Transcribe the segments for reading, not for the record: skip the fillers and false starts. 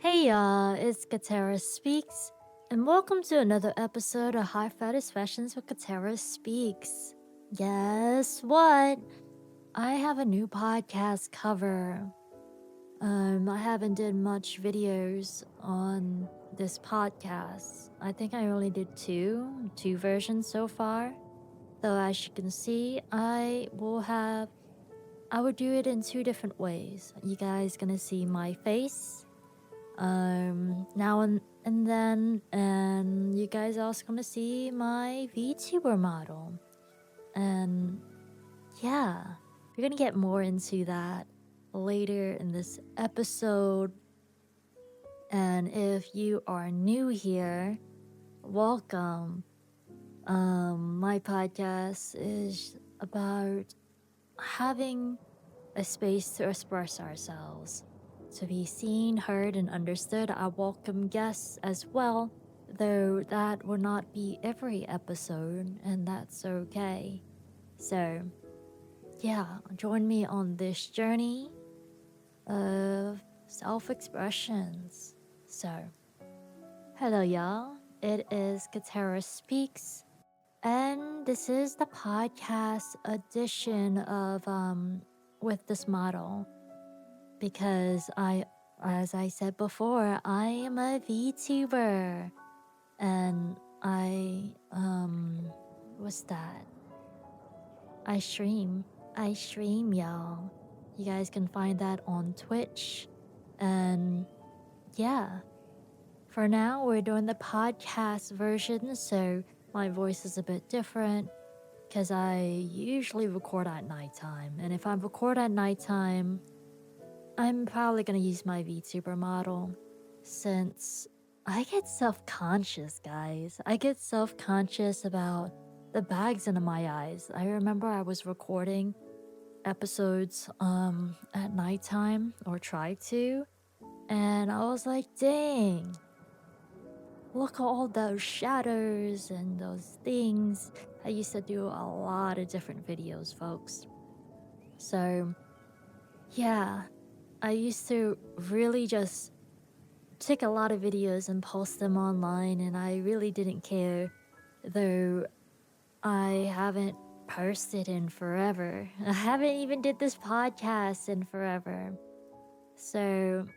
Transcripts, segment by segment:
Hey y'all, it's Katara Speaks, and welcome to another episode of High Satisfactions with Katara Speaks. Guess what? I have a new podcast cover. I haven't did much videos on this podcast. I think I only did two versions so far. Though as you can see, I would do it in two different ways. You guys gonna see my face now and then, and you guys also gonna see my VTuber model. And yeah, we're gonna get more into that later in this episode. And if you are new here, welcome. My podcast is about having a space to express ourselves, to be seen, heard, and understood. I welcome guests as well, though that will not be every episode, and that's okay. So, yeah, join me on this journey of self expressions. So, hello, y'all. It is Katara Speaks, and this is the podcast edition of with this model. Because as I said before, I am a VTuber, and what's that? I stream. I stream, y'all. You guys can find that on Twitch, and yeah. For now, we're doing the podcast version, so my voice is a bit different because I usually record at nighttime, and if I record at nighttime, I'm probably gonna use my VTuber model since I get self-conscious, guys. I get self-conscious about the bags under my eyes. I remember I was recording episodes at nighttime, or tried to, and I was like, dang, look at all those shadows and those things. I used to do a lot of different videos, folks. So yeah, I used to really just take a lot of videos and post them online, and I really didn't care, though I haven't posted in forever. I haven't even did this podcast in forever. So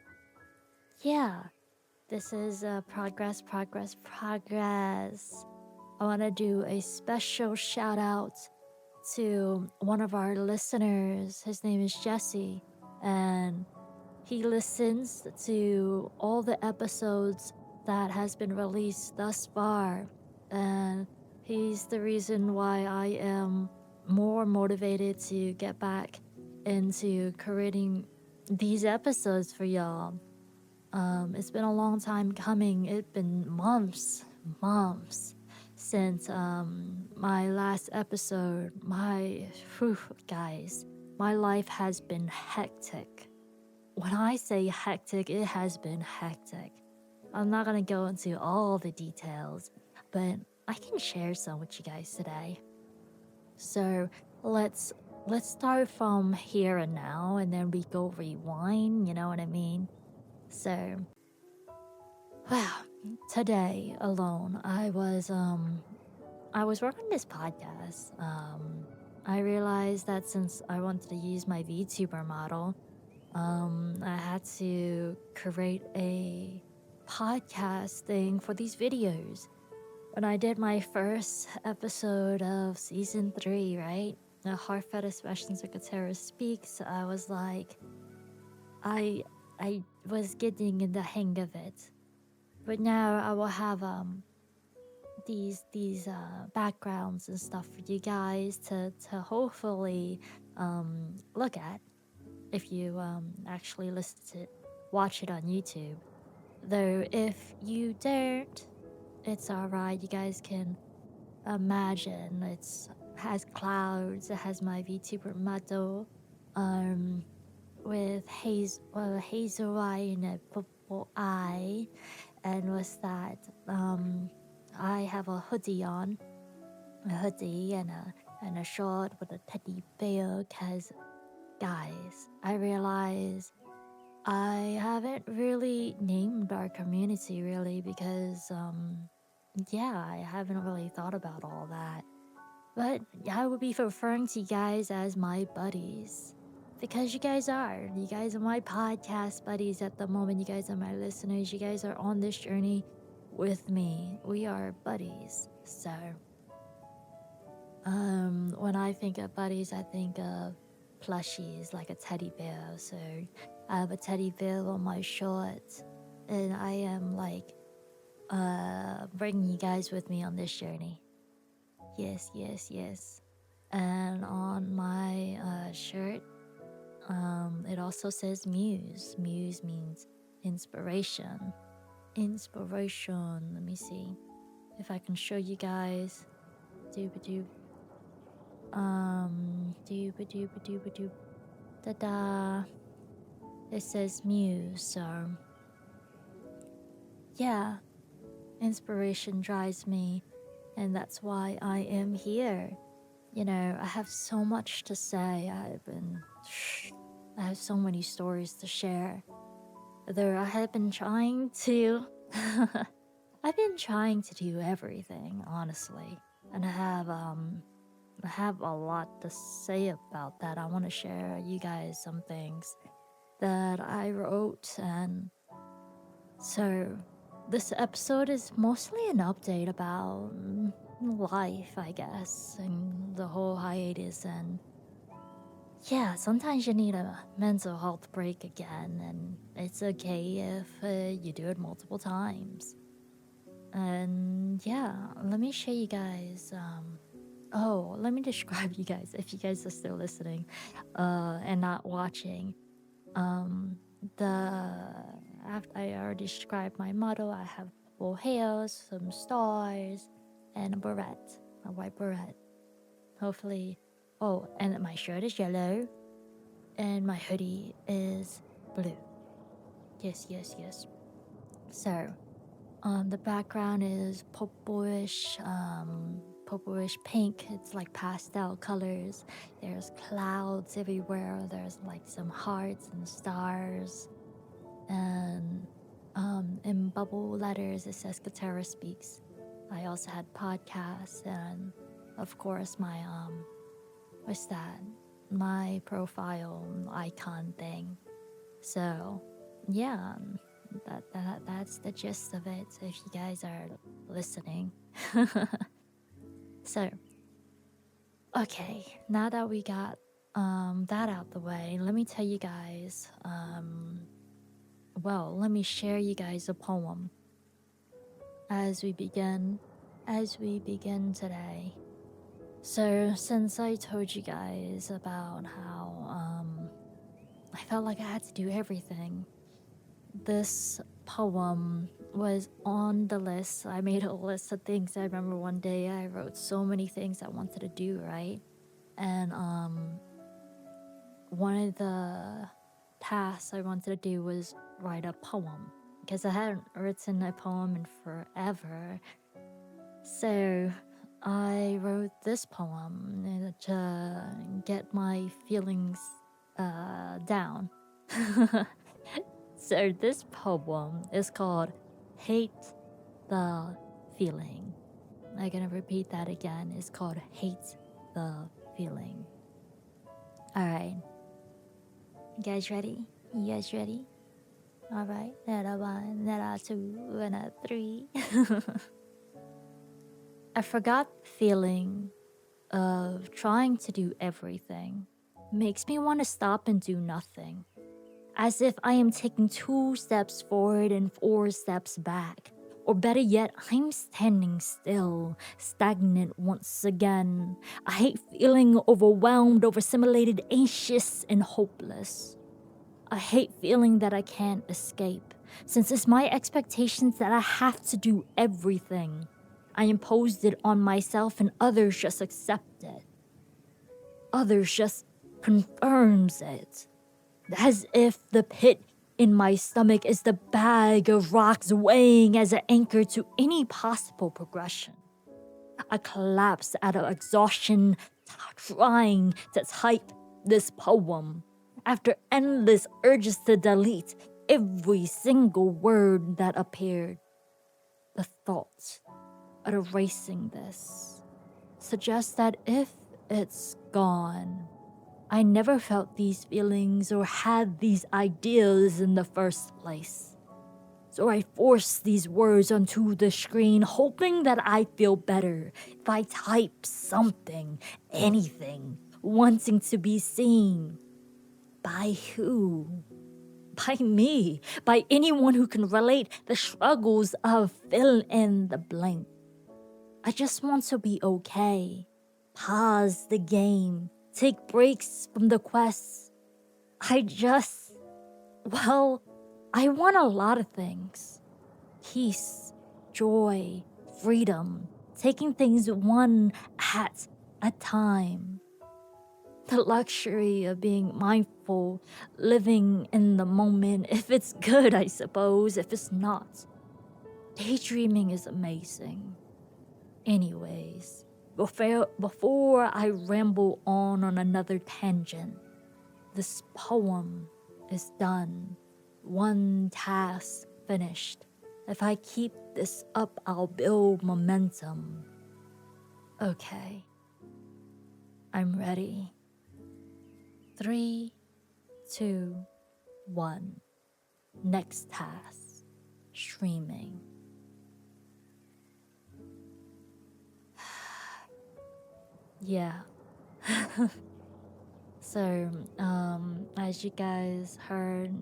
yeah, this is progress. I want to do a special shout out to one of our listeners. His name is Jesse, and he listens to all the episodes that has been released thus far, and he's the reason why I am more motivated to get back into creating these episodes for y'all. It's been a long time coming. It's been months since my last episode. Guys, my life has been hectic. When I say hectic, it has been hectic. I'm not gonna go into all the details, but I can share some with you guys today. So let's start from here and now, and then we go rewind. You know what I mean? So, well, today alone, I was working this podcast. I realized that since I wanted to use my VTuber model, I had to create a podcast thing for these videos. When I did my first episode of season 3, right? The Heartfelt Expressions with Katara Speaks, I was like, I I was getting in the hang of it. But now I will have these backgrounds and stuff for you guys to hopefully look at if you actually watch it on YouTube. Though if you don't, it's alright. You guys can imagine it's has clouds. It has my VTuber model, um, with hazel eye and a purple eye, and what's that? I have a hoodie on, a hoodie and a short with a teddy bear. Cause guys, I realize I haven't really named our community really because, yeah, I haven't really thought about all that. But I would be referring to you guys as my buddies. Because you guys are. You guys are my podcast buddies at the moment. You guys are my listeners. You guys are on this journey with me. We are buddies. So, when I think of buddies, I think of plushies like a teddy bear. So, I have a teddy bear on my shorts, and I am like, bringing you guys with me on this journey. Yes, yes, yes. And on my shirt, it also says muse. Muse means inspiration. Inspiration. Let me see if I can show you guys. Dooba-doo. Dooba-dooba-dooba-doo. Ta-da. It says muse, so yeah. Inspiration drives me, and that's why I am here. You know, I have so much to say. I have so many stories to share. Though I have been trying to, I've been trying to do everything, honestly. And I have a lot to say about that. I want to share you guys some things that I wrote. And so this episode is mostly an update about life, I guess, and the whole hiatus. And yeah, sometimes you need a mental health break again, and it's okay if you do it multiple times. And yeah, let me show you guys. Oh, let me describe you guys if you guys are still listening, and not watching. The after I already described my model, I have full hair, some stars, and a beret, a white beret. Hopefully, oh, and my shirt is yellow, and my hoodie is blue. Yes, yes, yes. So, the background is purplish pink. It's like pastel colors. There's clouds everywhere. There's like some hearts and stars. And in bubble letters, it says Katara Speaks. I also had podcasts and, of course, my what's that? My profile icon thing. So, yeah, that's the gist of it. If you guys are listening. So, okay, now that we got that out the way, let me tell you guys. Well, let me share you guys a poem as we begin today. So, since I told you guys about how I felt like I had to do everything, this poem was on the list. I made a list of things. I remember one day I wrote so many things I wanted to do, right? And one of the tasks I wanted to do was write a poem because I hadn't written a poem in forever. So I wrote this poem to get my feelings down. So this poem is called Hate the Feeling. I'm gonna repeat that again. It's called Hate the Feeling. Alright. You guys ready? You guys ready? Alright. That a one, that a two, and a three. I forgot the feeling of trying to do everything. Makes me want to stop and do nothing. As if I am taking 2 steps forward and 4 steps back. Or better yet, I'm standing still, stagnant once again. I hate feeling overwhelmed, overstimulated, anxious, and hopeless. I hate feeling that I can't escape, since it's my expectations that I have to do everything. I imposed it on myself and others just accept it. Others just confirms it. As if the pit in my stomach is the bag of rocks weighing as an anchor to any possible progression. I collapse out of exhaustion, trying to type this poem. after endless urges to delete every single word that appeared. The thought of erasing this suggests that if it's gone, I never felt these feelings or had these ideas in the first place. So I force these words onto the screen, hoping that I feel better if I type something, anything, wanting to be seen. By who? By me. By anyone who can relate the struggles of fill in the blank. I just want to be okay. Pause the game. Take breaks from the quest. I want a lot of things. Peace, joy, freedom, taking things one at a time. The luxury of being mindful, living in the moment. If it's good, I suppose. If it's not, daydreaming is amazing. Anyways, before I ramble on another tangent, this poem is done. One task finished. If I keep this up, I'll build momentum. Okay. I'm ready. 3, 2, 1. Next task. Streaming. Yeah. So, as you guys heard,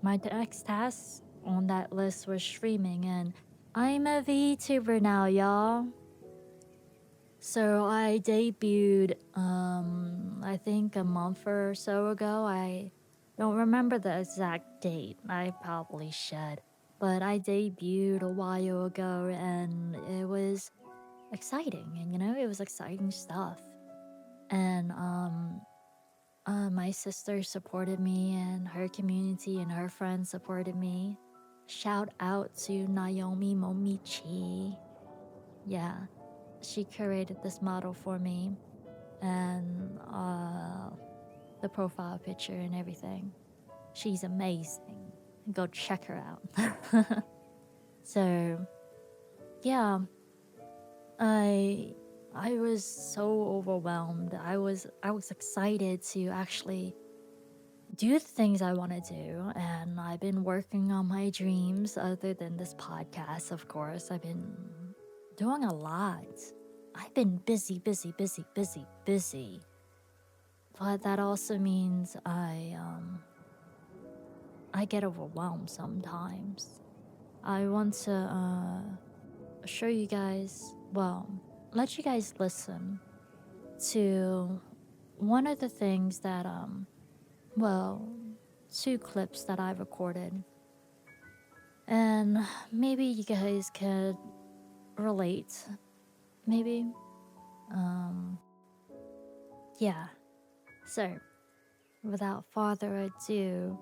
my next task on that list was streaming, and I'm a VTuber now, y'all. So I debuted, I think a month or so ago. I don't remember the exact date. I probably should. But I debuted a while ago, and it was exciting. And, it was exciting stuff. And, my sister supported me, and her community and her friends supported me. Shout out to Naomi Momichi. Yeah, she curated this model for me, and the profile picture and everything. She's amazing. Go check her out. So, yeah, I was so overwhelmed. I was excited to actually do the things I want to do, and I've been working on my dreams other than this podcast, of course. I've been doing a lot. I've been busy. But that also means I get overwhelmed sometimes. I want to show you guys, let you guys listen to one of the things that 2 clips that I recorded. And maybe you guys could relate. Maybe. Yeah. So, without further ado,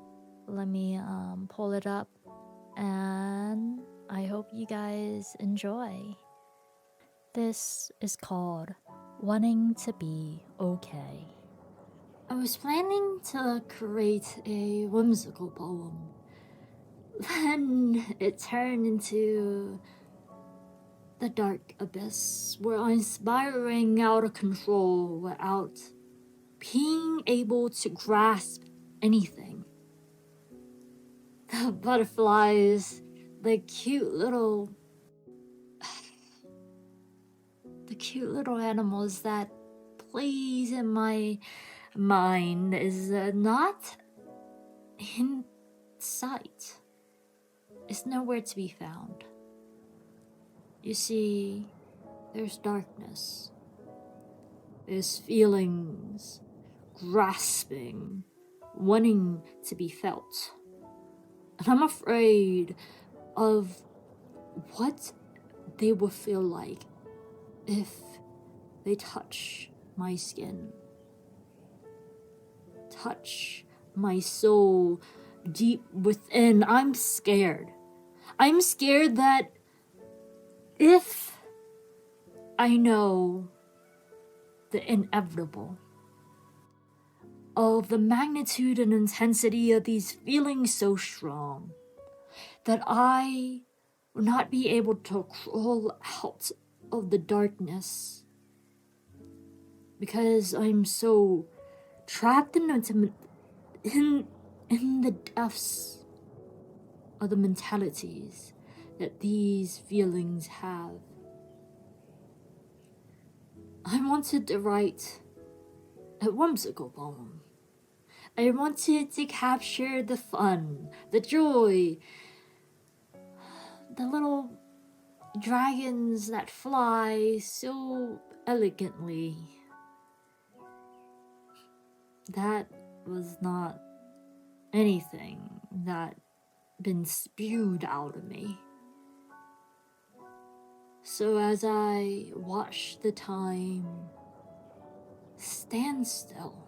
let me pull it up, and I hope you guys enjoy. This is called Wanting to Be Okay. I was planning to create a whimsical poem. Then it turned into the dark abyss where I'm spiraling out of control without being able to grasp anything. The butterflies, the cute little animals that plays in my mind is not in sight. It's nowhere to be found. You see, there's darkness. There's feelings, grasping, wanting to be felt. And I'm afraid of what they will feel like if they touch my skin, touch my soul deep within. I'm scared. I'm scared that if I know the inevitable, of the magnitude and intensity of these feelings so strong that I will not be able to crawl out of the darkness because I'm so trapped in the depths of the mentalities that these feelings have. I wanted to write a whimsical poem. I wanted to capture the fun, the joy, the little dragons that fly so elegantly. That was not anything that been spewed out of me. So as I watch the time stand still,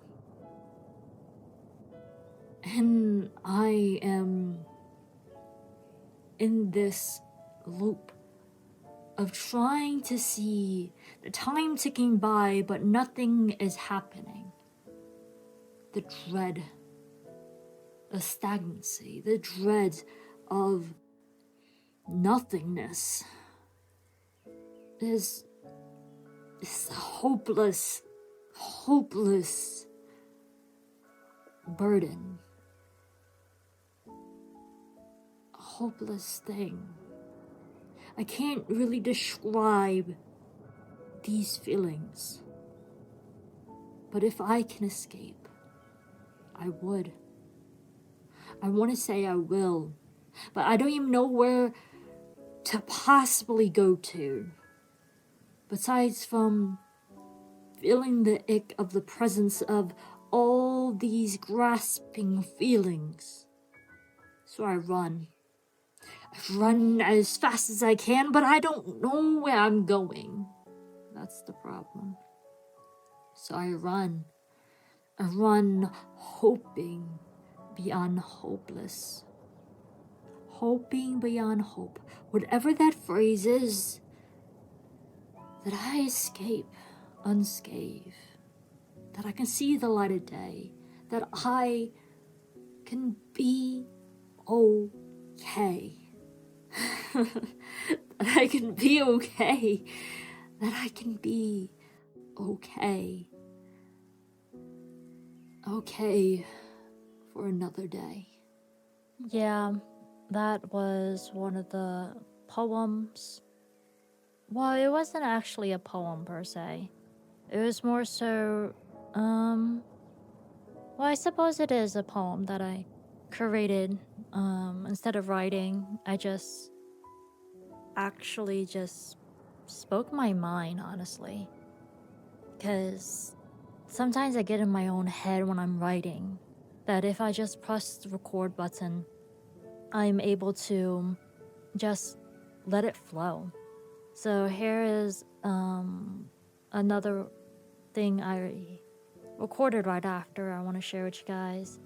and I am in this loop of trying to see the time ticking by, but nothing is happening. The dread of stagnancy, the dread of nothingness is a hopeless burden. A hopeless thing. I can't really describe these feelings. But if I can escape, I would. I want to say I will, but I don't even know where to possibly go to. Besides from feeling the ick of the presence of all these grasping feelings. So I run. I run as fast as I can, but I don't know where I'm going. That's the problem. So I run. I run hoping beyond hopeless. Hoping beyond hope. Whatever that phrase is, that I escape unscathed. That I can see the light of day. That I can be okay. That I can be okay. That I can be okay. Okay for another day. Yeah, that was one of the poems. Well, it wasn't actually a poem per se. It was more so, well, I suppose it is a poem that I created. Instead of writing, I just actually just spoke my mind, honestly. Because sometimes I get in my own head when I'm writing that if I just press the record button, I'm able to just let it flow. So here is another thing I recorded right after I want to share with you guys.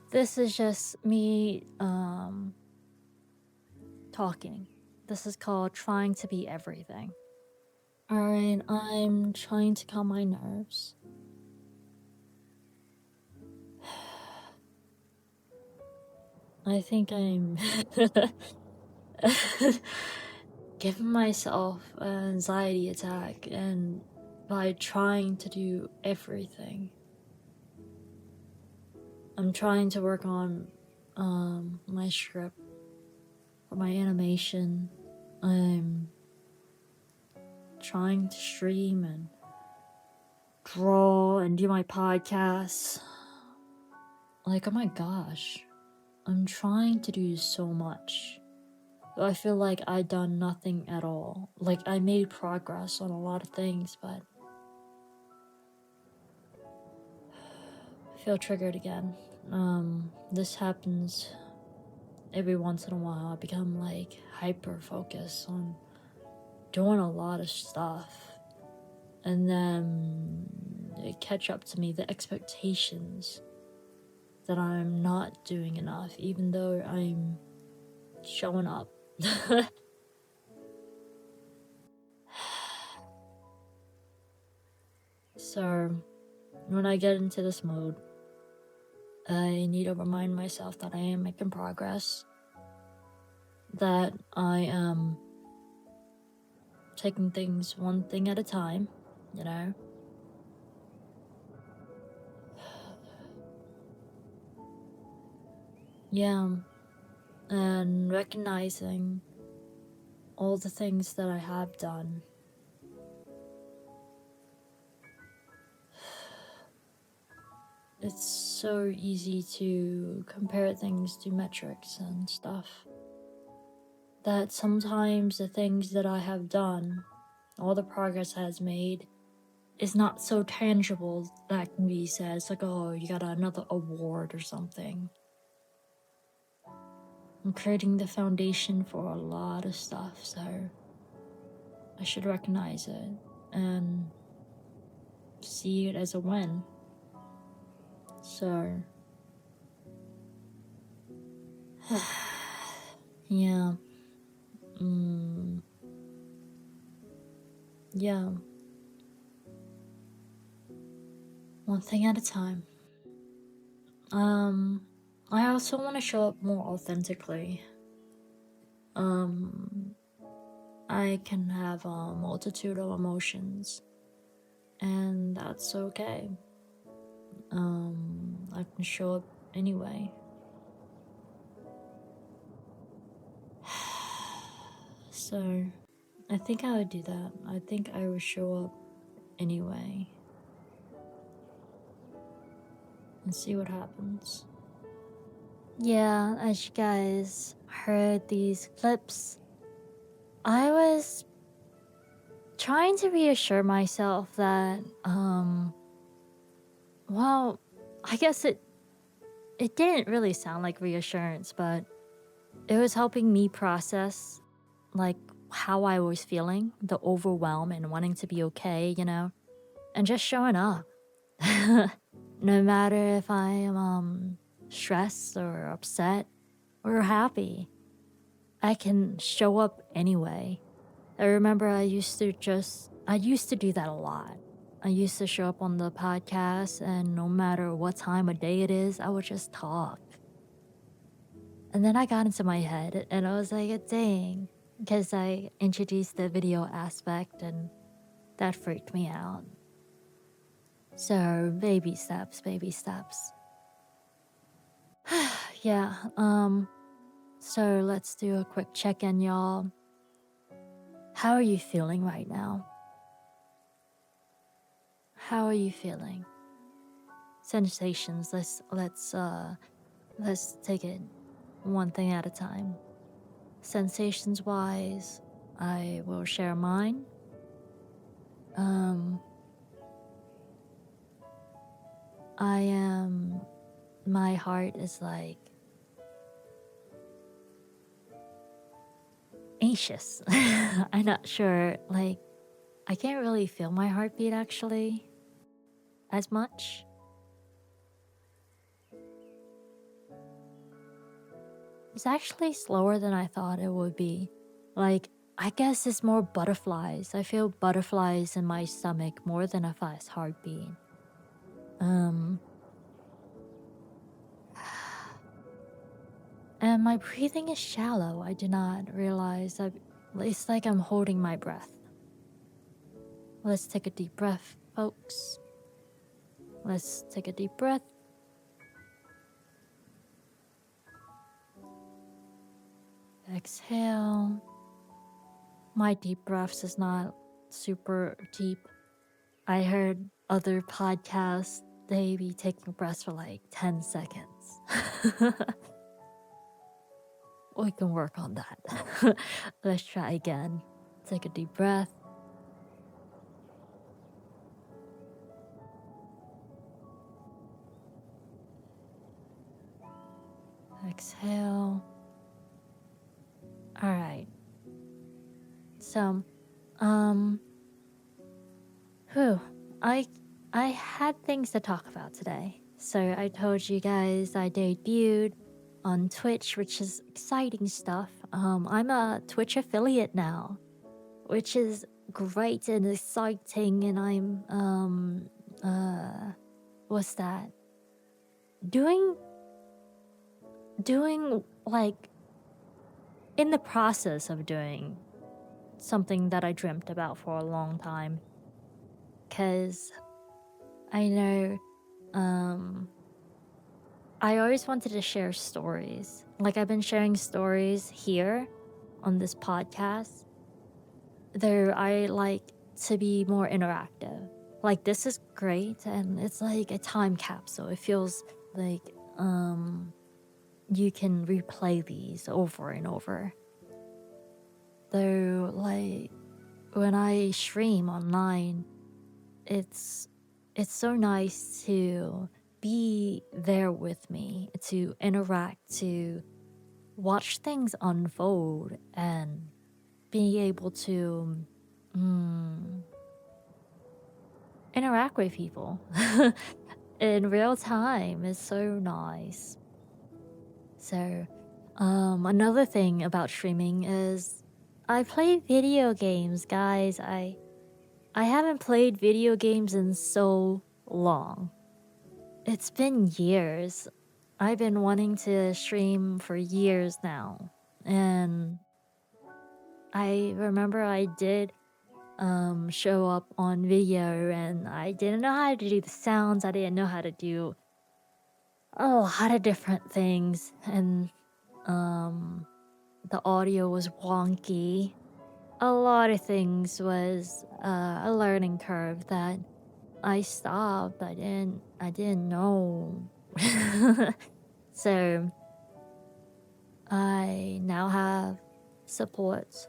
This is just me talking. This is called Trying to Be Everything. Alright, I'm trying to calm my nerves. I think I'm giving myself an anxiety attack, and by trying to do everything. I'm trying to work on my script for my animation. I'm trying to stream and draw and do my podcasts. Like, oh my gosh, I'm trying to do so much. But I feel like I've done nothing at all. Like, I made progress on a lot of things, but I feel triggered again. This happens every once in a while. I become like hyper focused on doing a lot of stuff, and then it catch up to me, the expectations that I'm not doing enough, even though I'm showing up. So when I get into this mode, I need to remind myself that I am making progress, that I am taking things one thing at a time, you know? Yeah, and recognizing all the things that I have done. It's so easy to compare things to metrics and stuff, that sometimes the things that I have done, all the progress has made, is not so tangible that can be said. It's like, oh, you got another award or something. I'm creating the foundation for a lot of stuff, so I should recognize it and see it as a win. So, yeah. Yeah. One thing at a time. I also want to show up more authentically. I can have a multitude of emotions, and that's okay. I can show up anyway. So, I think I would do that. I think I would show up anyway and see what happens. Yeah, as you guys heard these clips, I was trying to reassure myself that, well, I guess it didn't really sound like reassurance, but it was helping me process, like, how I was feeling, the overwhelm and wanting to be okay, you know, and just showing up. No matter if I am stressed or upset or happy, I can show up anyway. I remember I used to do that a lot. I used to show up on the podcast, and no matter what time of day it is, I would just talk. And then I got into my head and I was like, dang, because I introduced the video aspect and that freaked me out. So baby steps, baby steps. Yeah, so let's do a quick check-in, y'all. How are you feeling right now? How are you feeling? Sensations, let's take it one thing at a time. Sensations wise, I will share mine. My heart is like anxious. I'm not sure, like, I can't really feel my heartbeat actually as much. It's actually slower than I thought it would be. Like, I guess it's more butterflies. I feel butterflies in my stomach more than a fast heartbeat. And my breathing is shallow. I did not realize that it's like I'm holding my breath. Let's take a deep breath, folks. Let's take a deep breath. Exhale. My deep breaths is not super deep. I heard other podcasts, they be taking breaths for like 10 seconds. We can work on that. Let's try again. Take a deep breath. Exhale. All right. So, I had things to talk about today. So I told you guys I debuted on Twitch, which is exciting stuff. I'm a Twitch affiliate now, which is great and exciting, and I'm what's that? doing like in the process of doing something that I dreamt about for a long time, because I know I always wanted to share stories. Like, I've been sharing stories here on this podcast, though I like to be more interactive. Like, this is great, and it's like a time capsule. It feels like you can replay these over and over. Though, like, when I stream online, it's so nice to be there with me, to interact, to watch things unfold, and be able to interact with people in real time is so nice. So, another thing about streaming is I play video games, guys. I haven't played video games in so long. It's been years. I've been wanting to stream for years now. And I remember I did show up on video, and I didn't know how to do the sounds. I didn't know how to do a lot of different things. And the audio was wonky. A lot of things was a learning curve that I stopped. I didn't know. So I now have support.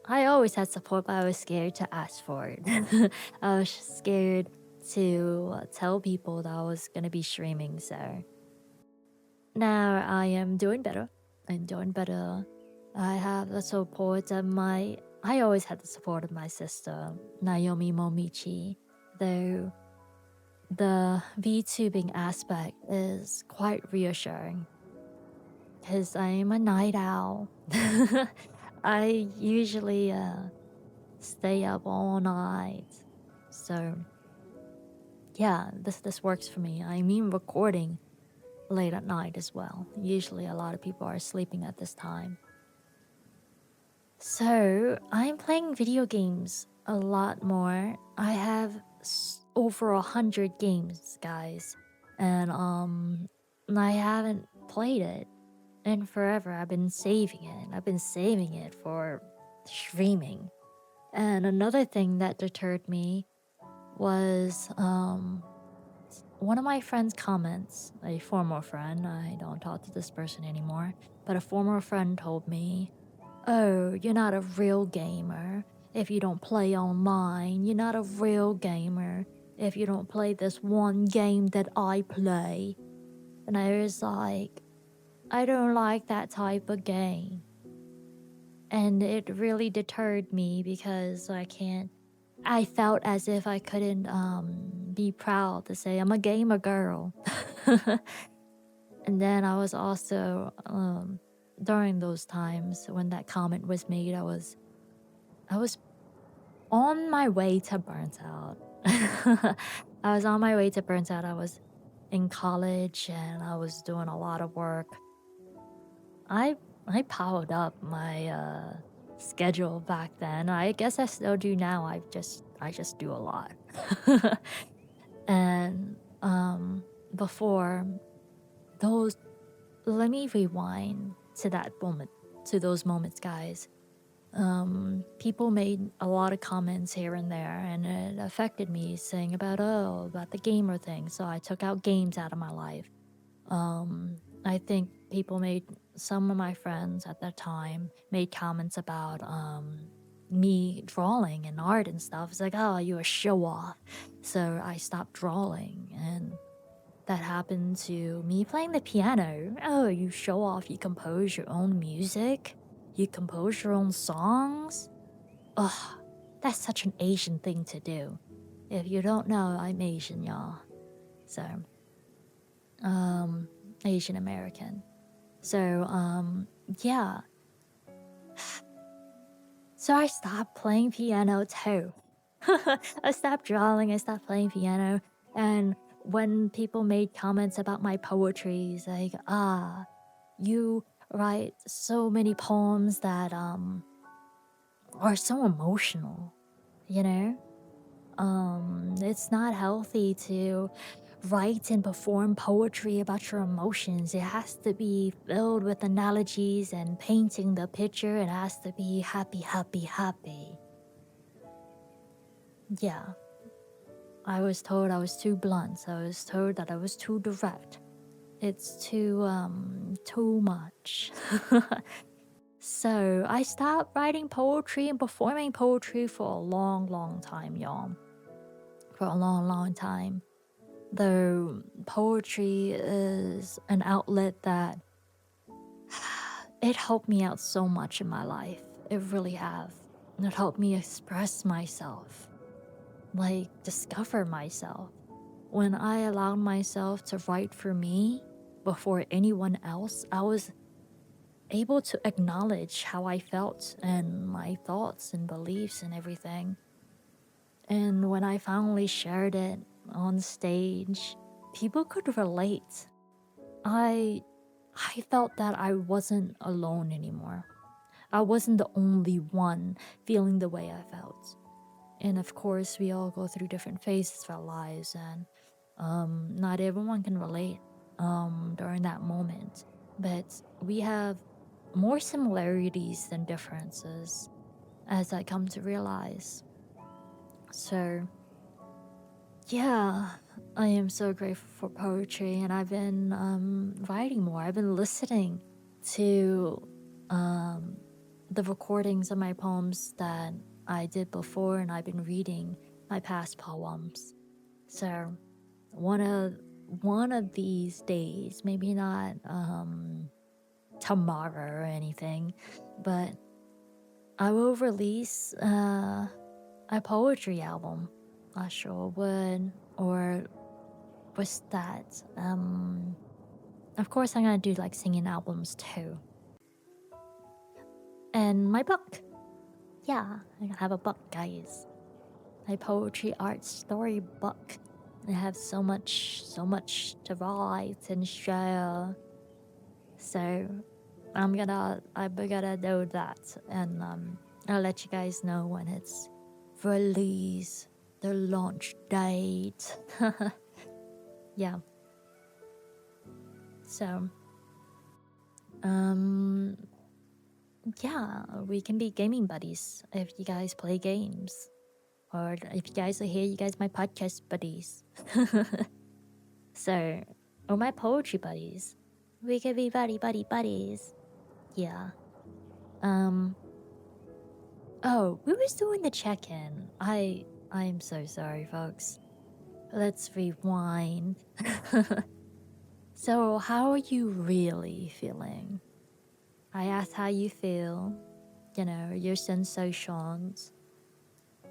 I always had support, but I was scared to ask for it. I was scared to tell people that I was gonna be streaming. So now I am doing better. I'm doing better. I have the support of I always had the support of my sister, Naomi Momichi, though the VTubing aspect is quite reassuring because I'm a night owl. I usually stay up all night. So yeah, this works for me. I mean, recording late at night as well. Usually a lot of people are sleeping at this time. So I'm playing video games a lot more. I have over 100 games, guys, and I haven't played it in forever. I've been saving it for streaming. And another thing that deterred me was one of my friend's comments. A former friend, I don't talk to this person anymore, but a former friend told me, "Oh, you're not a real gamer if you don't play online. You're not a real gamer if you don't play this one game that I play." And I was like, I don't like that type of game. And it really deterred me because I felt as if I couldn't be proud to say I'm a gamer girl. And then I was also during those times when that comment was made, I was on my way to burnt out. I was on my way to burnt out. I was in college and I was doing a lot of work. I piled up my schedule back then. I guess I still do now. I just do a lot. And before those, let me rewind to those moments, guys. People made a lot of comments here and there, and it affected me, saying about the gamer thing. So I took out games out of my life. I think some of my friends at that time made comments about me drawing and art and stuff. It's like, oh, you're a show off. So I stopped drawing, and that happened to me playing the piano. Oh, you show off, you compose your own music, you compose your own songs. Ugh, that's such an Asian thing to do. If you don't know, I'm Asian, y'all. So, Asian American. So, yeah. So I stopped playing piano too. I stopped drawing, I stopped playing piano, and when people made comments about my poetry, it's like, you write so many poems that are so emotional, you know? It's not healthy to write and perform poetry about your emotions. It has to be filled with analogies and painting the picture. It has to be happy, happy, happy. Yeah. I was told I was too blunt. I was told that I was too direct. It's too much. So I stopped writing poetry and performing poetry for a long, long time, y'all. For a long, long time. Though poetry is an outlet that it helped me out so much in my life. It really have. It helped me express myself, like discover myself. When I allowed myself to write for me before anyone else, I was able to acknowledge how I felt and my thoughts and beliefs and everything. And when I finally shared it on stage, people could relate. I felt that I wasn't alone anymore. I wasn't the only one feeling the way I felt. And of course, we all go through different phases of our lives, and not everyone can relate during that moment. But we have more similarities than differences, as I come to realize. So, yeah, I am so grateful for poetry, and I've been writing more. I've been listening to the recordings of my poems that I did before, and I've been reading my past poems. So one of these days, maybe not tomorrow or anything, but I will release a poetry album. I sure would. Or what's that? Of course I'm gonna do like singing albums too. And my book. Yeah, I have a book, guys. My poetry art story book. I have so much to write and share. So I'm gonna do that, and I'll let you guys know when it's released, the launch date. Yeah. So yeah, we can be gaming buddies if you guys play games. Or if you guys are here, you guys my podcast buddies. So, or my poetry buddies. We could be buddies. Yeah. Oh, we was doing the check-in. I'm so sorry, folks. Let's rewind. So, how are you really feeling? I asked how you feel, your sensations.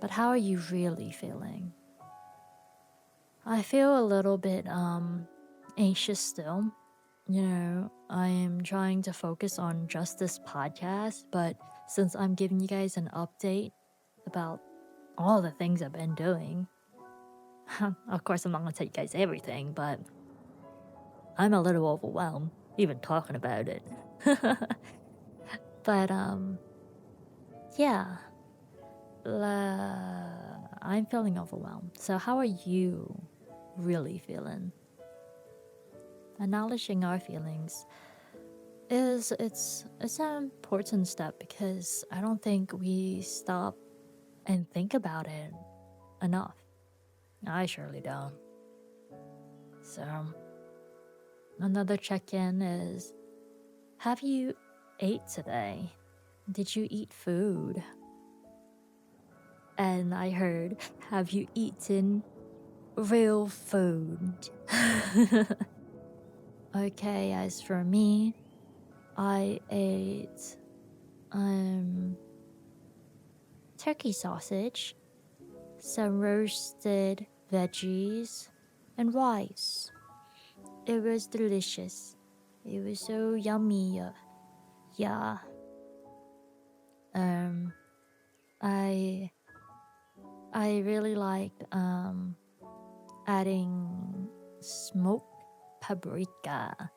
But how are you really feeling? I feel a little bit anxious still. I am trying to focus on just this podcast, but since I'm giving you guys an update about all the things I've been doing, of course I'm not gonna tell you guys everything, but I'm a little overwhelmed even talking about it. But yeah, I'm feeling overwhelmed. So how are you really feeling? Acknowledging our feelings it's an important step, because I don't think we stop and think about it enough. I surely don't. So another check-in is, have you ate today? Did you eat food? And I heard, have you eaten real food? Okay, as for me, I ate turkey sausage, some roasted veggies, and rice. It was delicious. It was so yummy. Yeah. I really liked adding smoked paprika.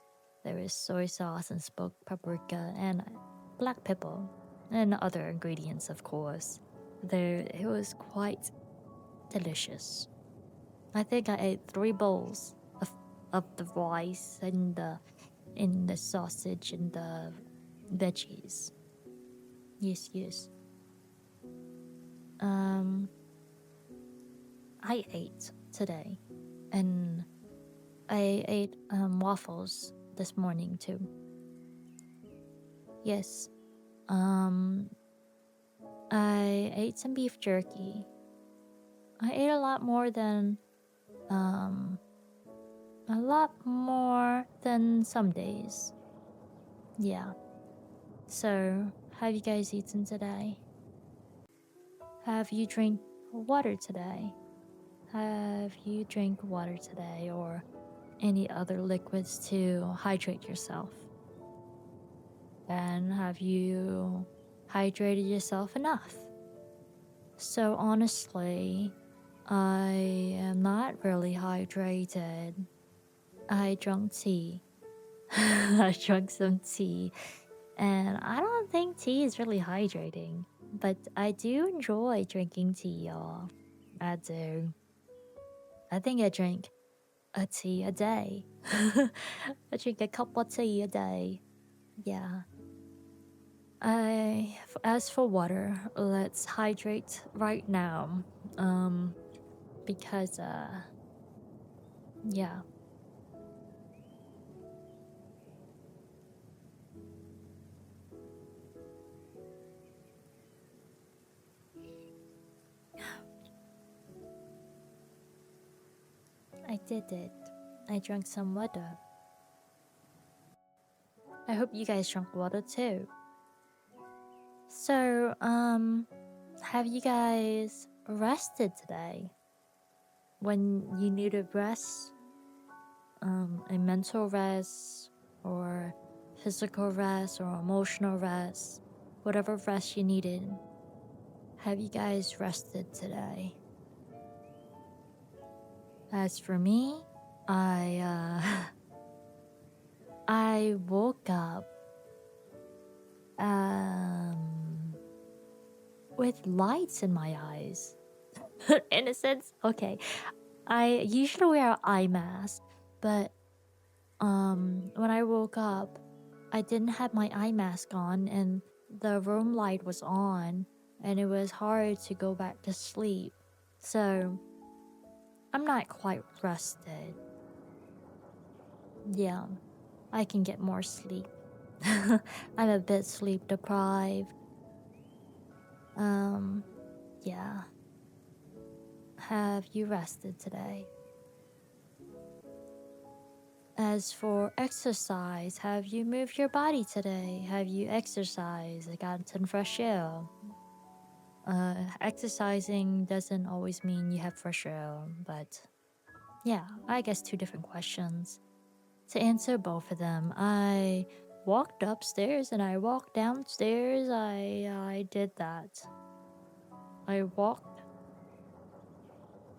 There is soy sauce and smoked paprika and black pepper and other ingredients, of course. It was quite delicious. I think I ate 3 bowls of the rice and the sausage and the veggies. Yes, yes. I ate today, and I ate waffles this morning too. Yes. I ate some beef jerky. I ate a lot more than some days. Yeah. So, have you guys eaten today? Have you drank water today? Have you drank water today or any other liquids to hydrate yourself? And have you hydrated yourself enough? So honestly, I am not really hydrated. I drank tea. I drank some tea. And I don't think tea is really hydrating. But I do enjoy drinking tea, y'all. I do. I think I drink a tea a day. I drink a cup of tea a day. Yeah. As for water, let's hydrate right now. Because yeah. I did it. I drank some water. I hope you guys drank water too. So, have you guys rested today? When you needed rest, a mental rest, or physical rest, or emotional rest, whatever rest you needed, have you guys rested today? As for me, I woke up with lights in my eyes. In a sense, okay. I usually wear an eye mask, but when I woke up, I didn't have my eye mask on and the room light was on and it was hard to go back to sleep. So, I'm not quite rested. Yeah, I can get more sleep. I'm a bit sleep deprived. Yeah. Have you rested today? As for exercise, have you moved your body today? Have you exercised, gotten fresh air? Exercising doesn't always mean you have fresh air, but yeah, I guess 2 different questions. To answer both of them, I walked upstairs and I walked downstairs. I did that. I walked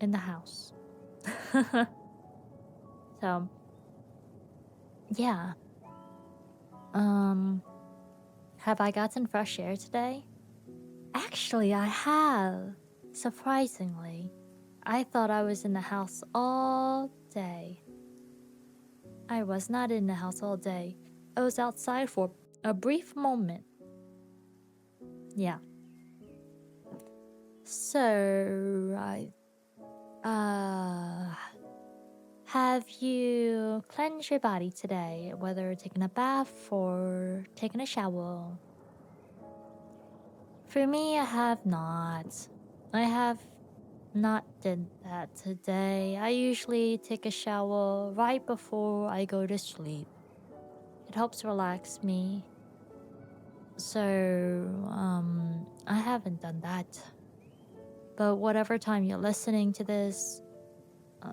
in the house. So, yeah. Have I gotten fresh air today? Actually, I have. Surprisingly. I thought I was in the house all day. I was not in the house all day. I was outside for a brief moment. Yeah. So, have you cleansed your body today, whether taking a bath or taking a shower? For me, I have not. I have not did that today. I usually take a shower right before I go to sleep. It helps relax me. So, I haven't done that. But whatever time you're listening to this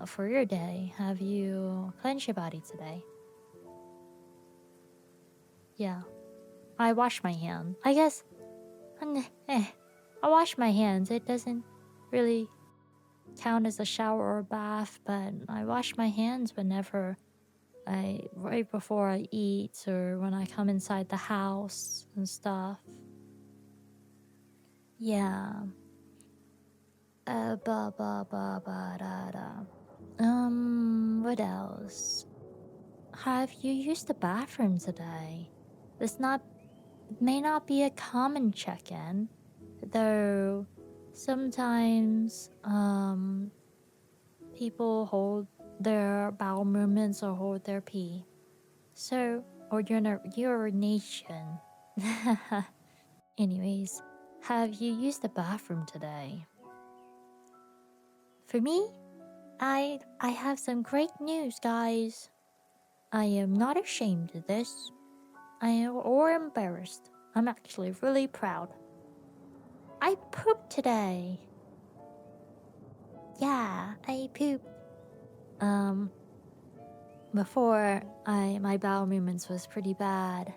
for your day, have you cleansed your body today? Yeah. I wash my hands. I guess, I wash my hands. It doesn't really count as a shower or a bath, but I wash my hands whenever right before I eat or when I come inside the house and stuff. Yeah. Ba ba ba ba da da. What else? Have you used the bathroom today? This not may not be a common check-in, though sometimes people hold their bowel movements or hold their pee. So, or urination. Anyways, have you used the bathroom today? For me, I have some great news, guys. I am not ashamed of this. Or embarrassed. I'm actually really proud. I pooped today. Yeah, I pooped. Before my bowel movements was pretty bad.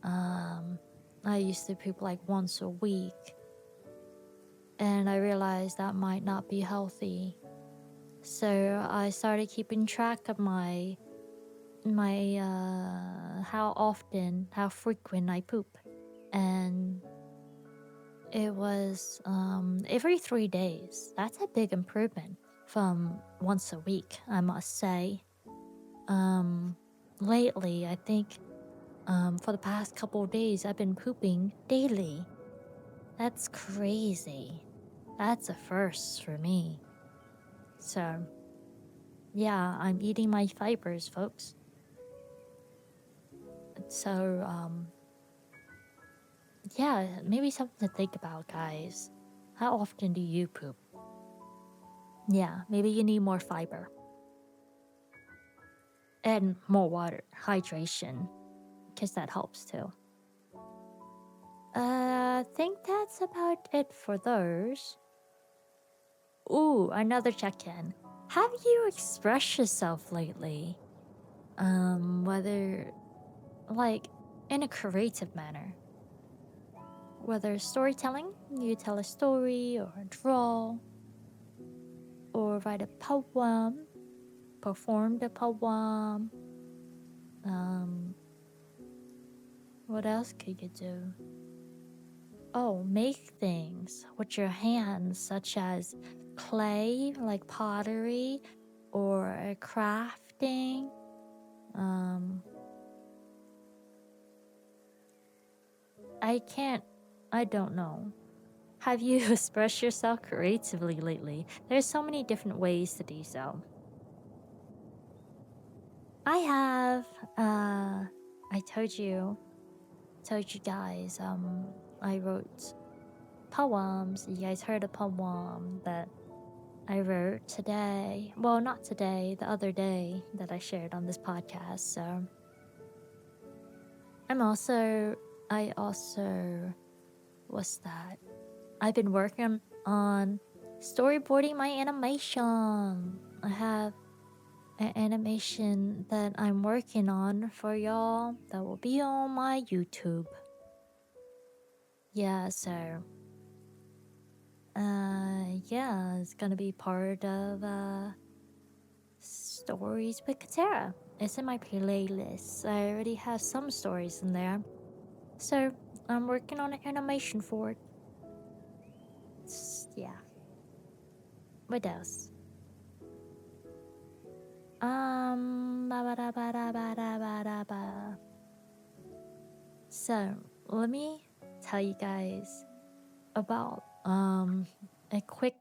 I used to poop like once a week. And I realized that might not be healthy. So I started keeping track of my how frequent I poop. And it was every 3 days. That's a big improvement from once a week, I must say. Lately, I think for the past couple of days, I've been pooping daily. That's crazy. That's a first for me. So, yeah, I'm eating my fibers, folks. So, yeah, maybe something to think about, guys. How often do you poop? Yeah, maybe you need more fiber. And more water, hydration, because that helps too. I think that's about it for those. Ooh, another check-in. Have you expressed yourself lately? Whether, like, in a creative manner. Whether storytelling, you tell a story, or draw, or write a poem, perform the poem. What else could you do? Oh, make things with your hands, such as clay, like pottery, or crafting. I don't know. Have you expressed yourself creatively lately? There's so many different ways to do so. I have, I told you guys, I wrote poems. You guys heard a poem that I wrote today. Well, not today, the other day that I shared on this podcast. So I also, what's that? I've been working on storyboarding my animation. I have an animation that I'm working on for y'all that will be on my YouTube. Yeah, so yeah, it's gonna be part of Stories with Katara. It's in my playlist. I already have some stories in there. So I'm working on an animation for it. Yeah. What else? Ba-ba-da-ba-da-ba-da-ba-da-ba. So let me tell you guys about a quick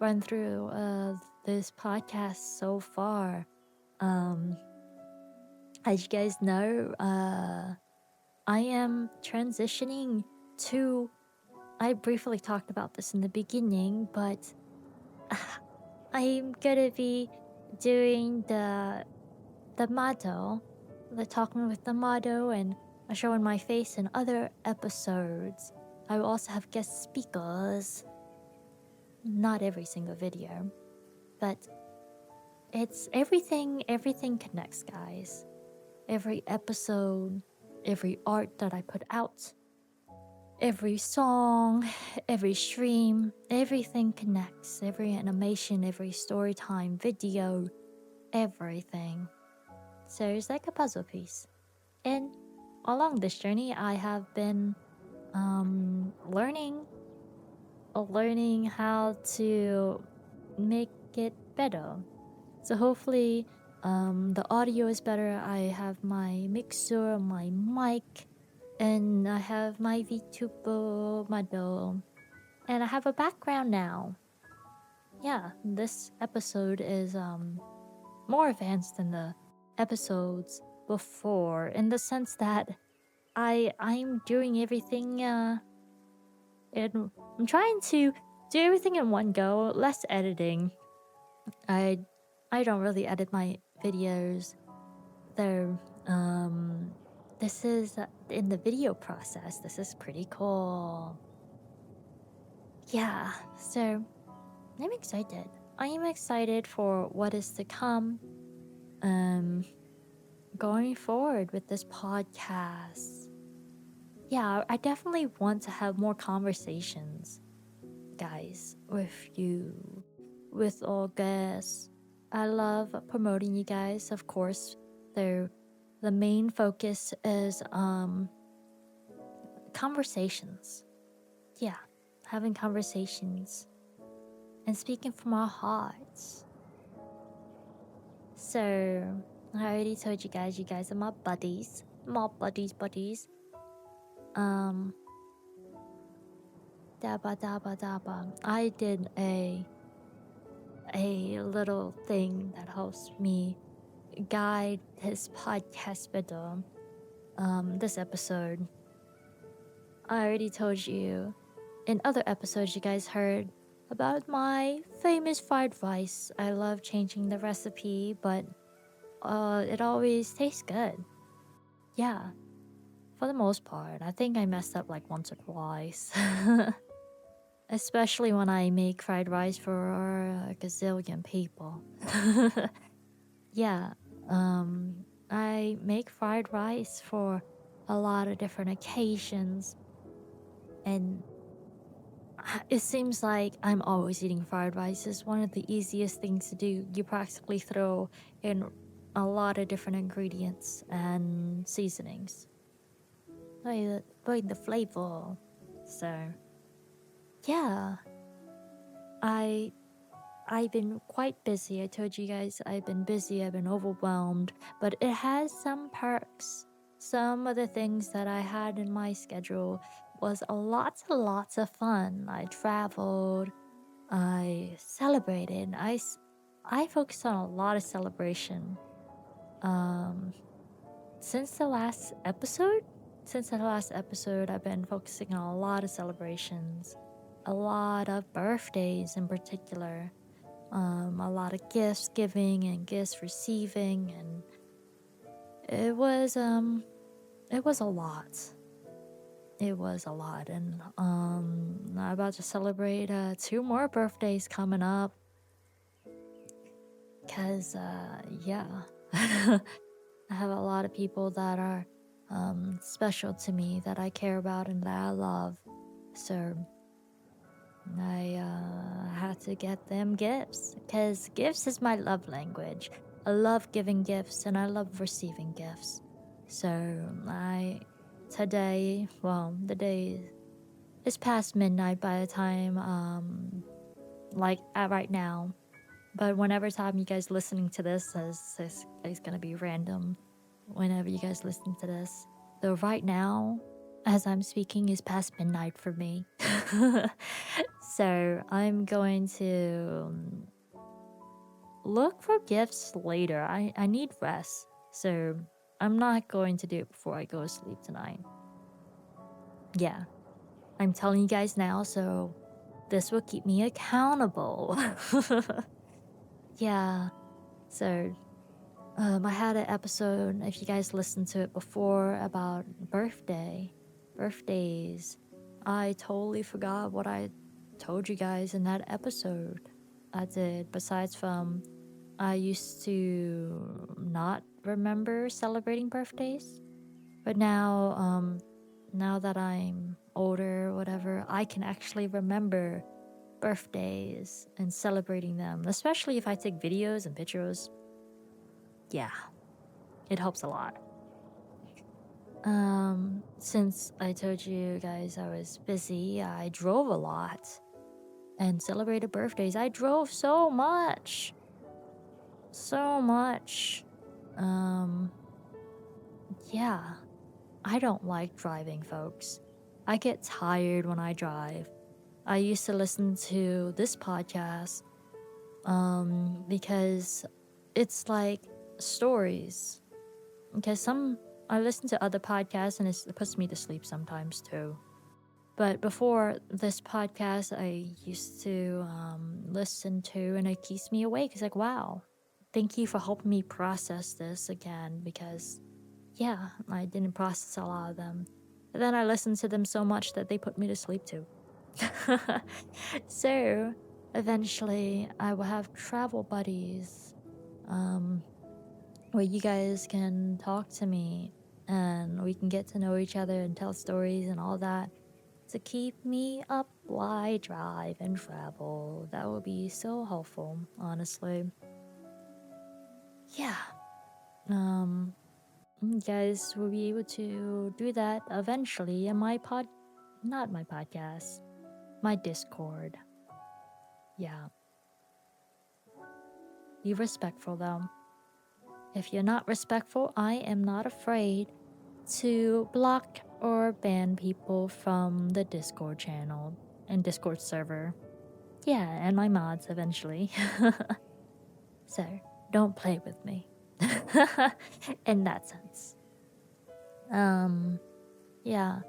run through of this podcast so far. As you guys know, I am transitioning to. I briefly talked about this in the beginning, but I'm gonna be doing the model, the talking with the model, and showing my face in other episodes. I will also have guest speakers. Not every single video, but it's everything connects, guys. Every episode, every art that I put out, every song, every stream, everything connects. Every animation, every story time, video, everything. So it's like a puzzle piece. And along this journey, I have been learning how to make it better. So hopefully the audio is better. I have my mixer, my mic, and I have my VTuber model, and I have a background now. Yeah, this episode is more advanced than the episodes before, in the sense that I'm doing everything and I'm trying to do everything in one go, less editing. I don't really edit my videos though. This is in the video process. This is pretty cool. Yeah, so I'm excited. I am excited for what is to come. Going forward with this podcast. Yeah, I definitely want to have more conversations, guys, with you, with all guests. I love promoting you guys, of course. The main focus is conversations. Yeah, having conversations and speaking from our hearts. So I already told you guys are my buddies. My buddies. Dabba. I did a little thing that helps me guide his podcast better. This episode, I already told you. In other episodes, you guys heard about my famous fried rice. I love changing the recipe, but it always tastes good. Yeah, for the most part. I think I messed up like once or twice. Especially when I make fried rice for a gazillion people. Yeah, I make fried rice for a lot of different occasions, and it seems like I'm always eating fried rice. It's one of the easiest things to do. You practically throw in a lot of different ingredients and seasonings. Like the flavor. So, yeah, I've been quite busy. I told you guys I've been busy, I've been overwhelmed, but it has some perks. Some of the things that I had in my schedule was lots and lots of fun. I traveled, I celebrated, I focused on a lot of celebration. Um, since the last episode, I've been focusing on a lot of celebrations, a lot of birthdays in particular. A lot of gifts giving and gifts receiving, and it was a lot. It was a lot, and I'm about to celebrate 2 more birthdays coming up. Cause yeah, I have a lot of people that are special to me, that I care about and that I love. So I had to get them gifts, because gifts is my love language. I love giving gifts and I love receiving gifts. So the day is past midnight by the time, right now. But whenever time you guys listening to this is gonna be random. Whenever you guys listen to this, though, right now, as I'm speaking, is past midnight for me. So I'm going to look for gifts later. I need rest, so I'm not going to do it before I go to sleep tonight. Yeah, I'm telling you guys now, so this will keep me accountable. Yeah, so I had an episode, if you guys listened to it before, about birthdays. I totally forgot what I told you guys in that episode. I did, besides from I used to not remember celebrating birthdays, but now now that I'm older or whatever, I can actually remember birthdays and celebrating them, especially if I take videos and pictures. Yeah, it helps a lot. Since I told you guys I was busy, I drove a lot and celebrated birthdays. I drove so much. So much. Yeah. I don't like driving, folks. I get tired when I drive. I used to listen to this podcast because it's like stories. Because I listen to other podcasts and it puts me to sleep sometimes too. But before this podcast, I used to listen to, and it keeps me awake. It's like, wow, thank you for helping me process this again, because yeah, I didn't process a lot of them. And then I listened to them so much that they put me to sleep too. So eventually I will have travel buddies where you guys can talk to me and we can get to know each other and tell stories and all that to keep me up while I drive and travel. That would be so helpful, honestly. Yeah. You guys will be able to do that eventually in not my podcast, my Discord. Yeah. Be respectful though. If you're not respectful, I am not afraid to block or ban people from the Discord channel and Discord server. Yeah, and my mods eventually. So, don't play with me. In that sense. Yeah.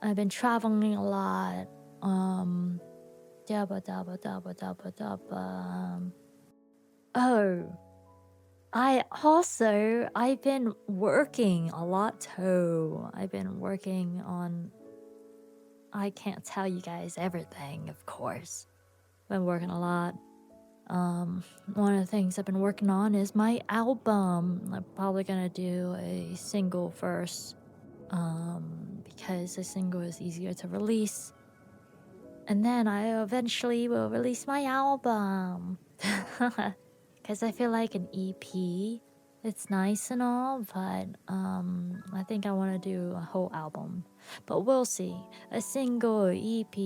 I've been traveling a lot. Dabba dabba dabba dabba dabba. Oh, I've been working a lot too. I've been working on, I can't tell you guys everything, of course. Been working a lot. One of the things I've been working on is my album. I'm probably gonna do a single first, because a single is easier to release. And then I eventually will release my album. Because I feel like an EP, it's nice and all, but I think I want to do a whole album. But we'll see. A single, EP,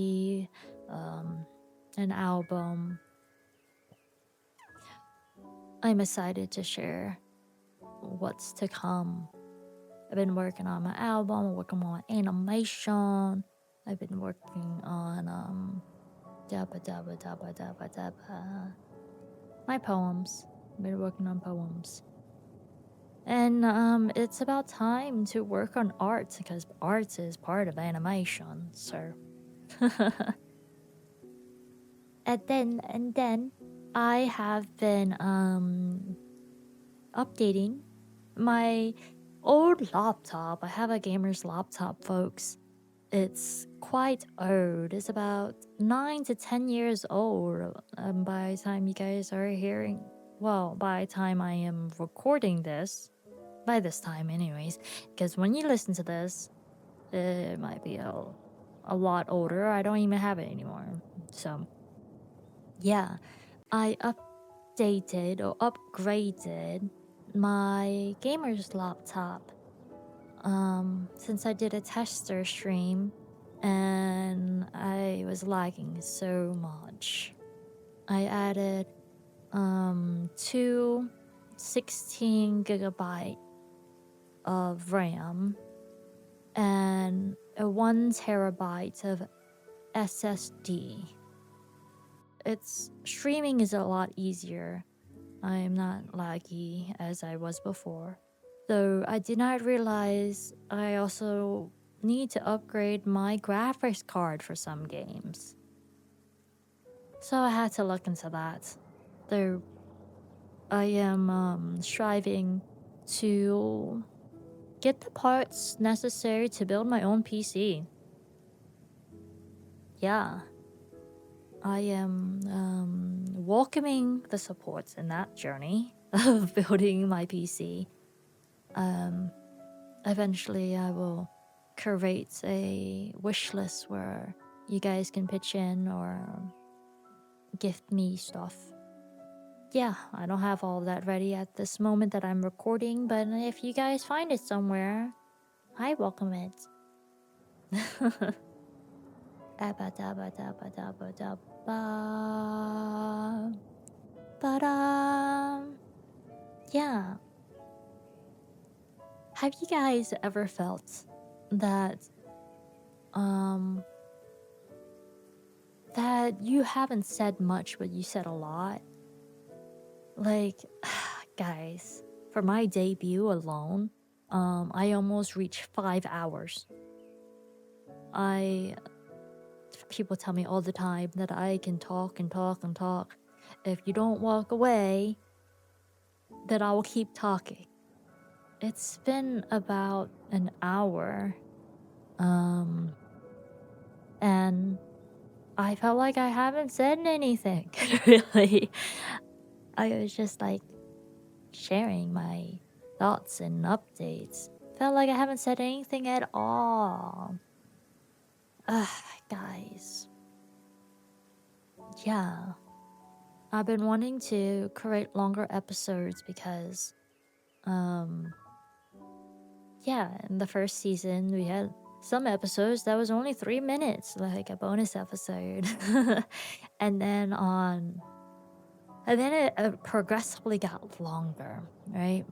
an album. I'm excited to share what's to come. I've been working on my album, working on animation. I've been working on my poems. I've been working on poems. And it's about time to work on art because art is part of animation, so and then I have been updating my old laptop. I have a gamer's laptop, folks. It's quite old. It's about 9 to 10 years old. By the time you guys are hearing, well, by the time I am recording this, by this time anyways, because when you listen to this, it might be a lot older. I don't even have it anymore. So, yeah, I updated or upgraded my gamer's laptop since I did a tester stream and I was lagging so much. I added two 16 gigabyte of RAM and a 1 terabyte of SSD. Streaming is a lot easier. I'm not laggy as I was before. Though I did not realize I also need to upgrade my graphics card for some games. So I had to look into that. Though I am striving to get the parts necessary to build my own PC. Yeah. I am welcoming the supports in that journey of building my PC. Eventually I will create a wish list where you guys can pitch in or gift me stuff. Yeah, I don't have all that ready at this moment that I'm recording, but if you guys find it somewhere, I welcome it. Yeah. Have you guys ever felt that that you haven't said much but you said a lot? Like, guys, for my debut alone, I almost reached 5 hours. People tell me all the time that I can talk and talk and talk. If you don't walk away, then I will keep talking. It's been about an hour, and I felt like I haven't said anything, really. I was just like sharing my thoughts and updates. Felt like I haven't said anything at all. Ugh, guys. Yeah. I've been wanting to create longer episodes because, yeah, in the first season, we had some episodes that was only 3 minutes, like a bonus episode. and then it progressively got longer, right?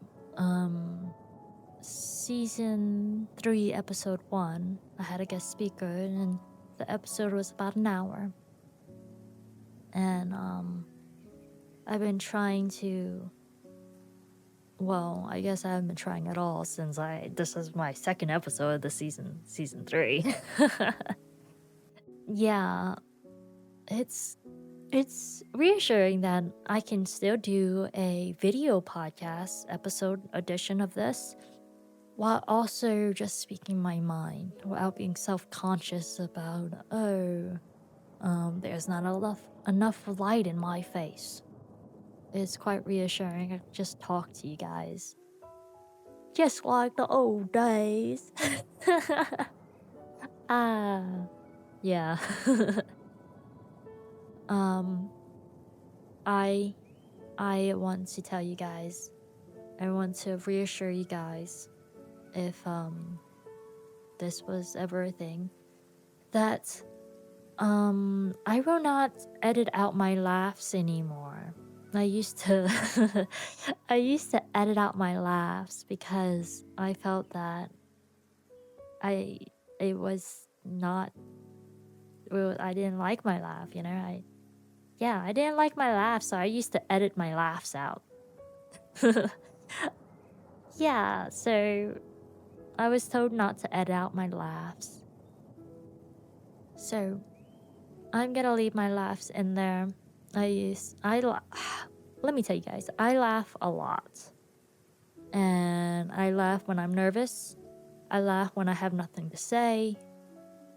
Season 3, episode 1, I had a guest speaker, and the episode was about an hour. And I've been trying to. Well, I guess I haven't been trying at all since this is my second episode of the season 3. Yeah, it's reassuring that I can still do a video podcast episode edition of this while also just speaking my mind without being self-conscious about, there's not enough light in my face. It's quite reassuring. I just talk to you guys. Just like the old days. Yeah. I want to tell you guys, I want to reassure you guys, if this was ever a thing, that I will not edit out my laughs anymore. I used to edit out my laughs because I felt that it was not, well, I didn't like my laugh, you know. I didn't like my laugh, so I used to edit my laughs out. Yeah, so I was told not to edit out my laughs. So I'm gonna leave my laughs in there. Let me tell you guys, I laugh a lot. And I laugh when I'm nervous. I laugh when I have nothing to say.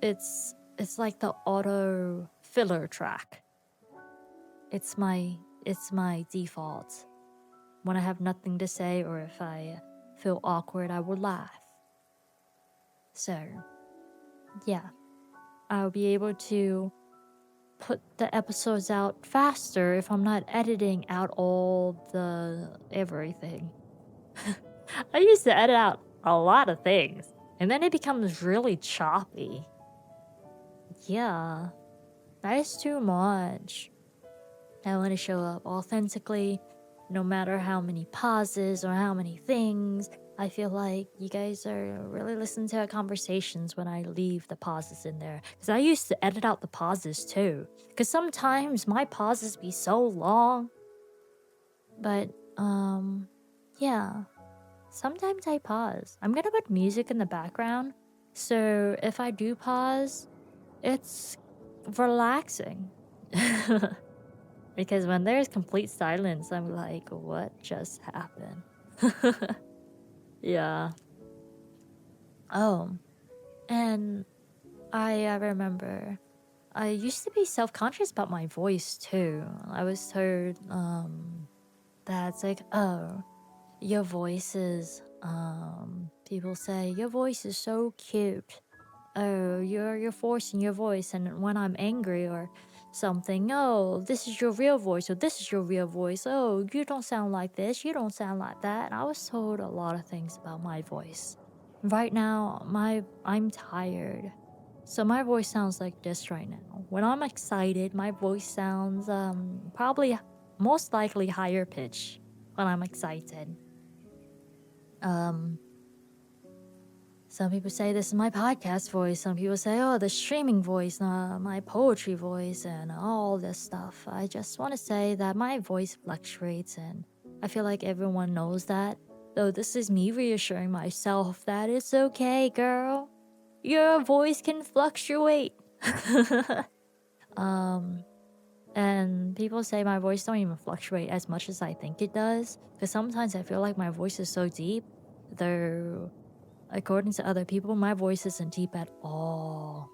It's like the auto filler track. It's my default. When I have nothing to say or if I feel awkward, I will laugh. So, yeah. I'll be able to put the episodes out faster if I'm not editing out all the everything. I used to edit out a lot of things, and then it becomes really choppy. Yeah, that is too much. I want to show up authentically, no matter how many pauses or how many things. I feel like you guys are really listening to our conversations when I leave the pauses in there. Because I used to edit out the pauses too. Because sometimes my pauses be so long. But, yeah. Sometimes I pause. I'm gonna put music in the background. So if I do pause, it's relaxing. Because when there's complete silence, I'm like, what just happened? Yeah. Oh, and I remember I used to be self-conscious about my voice too. I was told that it's like, oh, your voice is People say, your voice is so cute. Oh, you're forcing your voice. And when I'm angry or something, oh, this is your real voice, or this is your real voice. Oh, you don't sound like this, you don't sound like that. I was told a lot of things about my voice. Right now, I'm tired. So my voice sounds like this right now. When I'm excited, my voice sounds probably most likely higher pitch when I'm excited. Some people say this is my podcast voice. Some people say, oh, the streaming voice, my poetry voice, and all this stuff. I just want to say that my voice fluctuates, and I feel like everyone knows that. Though this is me reassuring myself that it's okay, girl. Your voice can fluctuate. And people say my voice don't even fluctuate as much as I think it does. Because sometimes I feel like my voice is so deep, though according to other people, my voice isn't deep at all.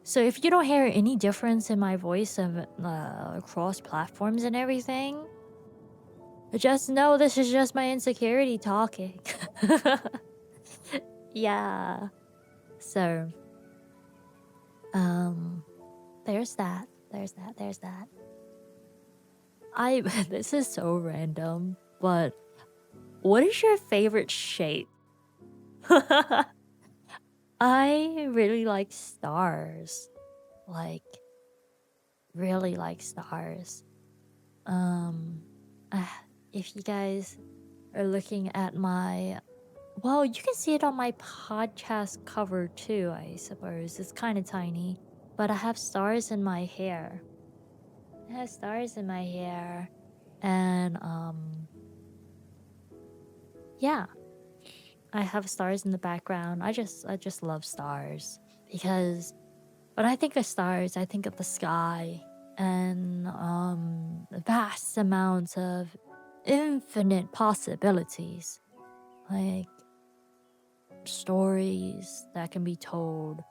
So if you don't hear any difference in my voice across platforms and everything, just know this is just my insecurity talking. Yeah. So, there's that. This is so random, but what is your favorite shape? I really like stars. Like, really like stars. If you guys are looking at my, well, you can see it on my podcast cover too, I suppose. It's kind of tiny, but I have stars in my hair. And yeah, I have stars in the background. I just love stars because when I think of stars, I think of the sky and vast amounts of infinite possibilities, like stories that can be told,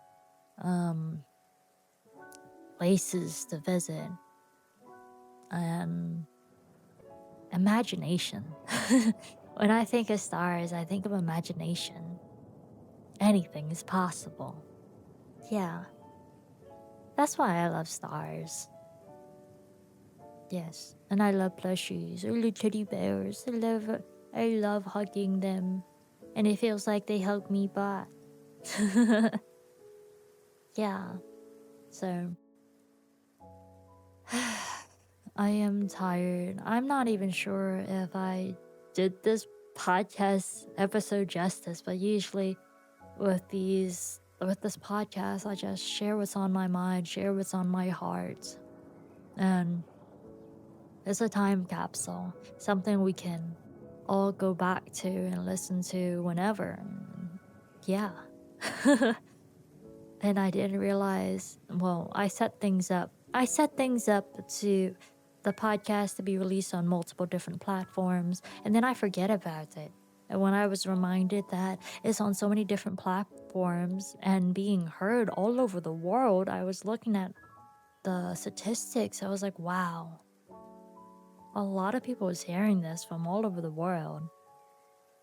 places to visit, and imagination. When I think of stars, I think of imagination. Anything is possible. Yeah. That's why I love stars. Yes. And I love plushies or little teddy bears. I love hugging them. And it feels like they hug me back. Yeah. So I am tired. I'm not even sure if I did this podcast episode justice, but usually with this podcast, I just share what's on my mind, share what's on my heart. And it's a time capsule, something we can all go back to and listen to whenever. Yeah. And I didn't realize, well, I set things up to the podcast to be released on multiple different platforms, and then I forget about it. And when I was reminded that it's on so many different platforms and being heard all over the world, I was looking at the statistics. I was like, wow, a lot of people is hearing this from all over the world.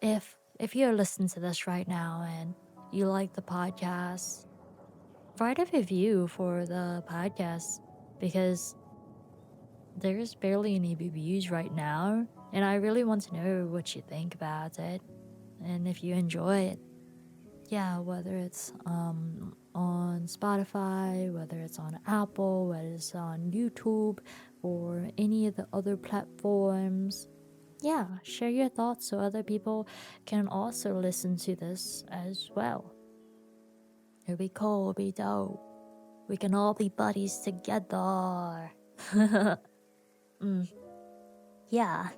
If you're listening to this right now and you like the podcast, write a review for the podcast, because there's barely any reviews right now, and I really want to know what you think about it and if you enjoy it. Yeah, whether it's on Spotify, whether it's on Apple, whether it's on YouTube or any of the other platforms. Yeah, share your thoughts so other people can also listen to this as well. It'll be cool, it'll be dope. We can all be buddies together. Yeah.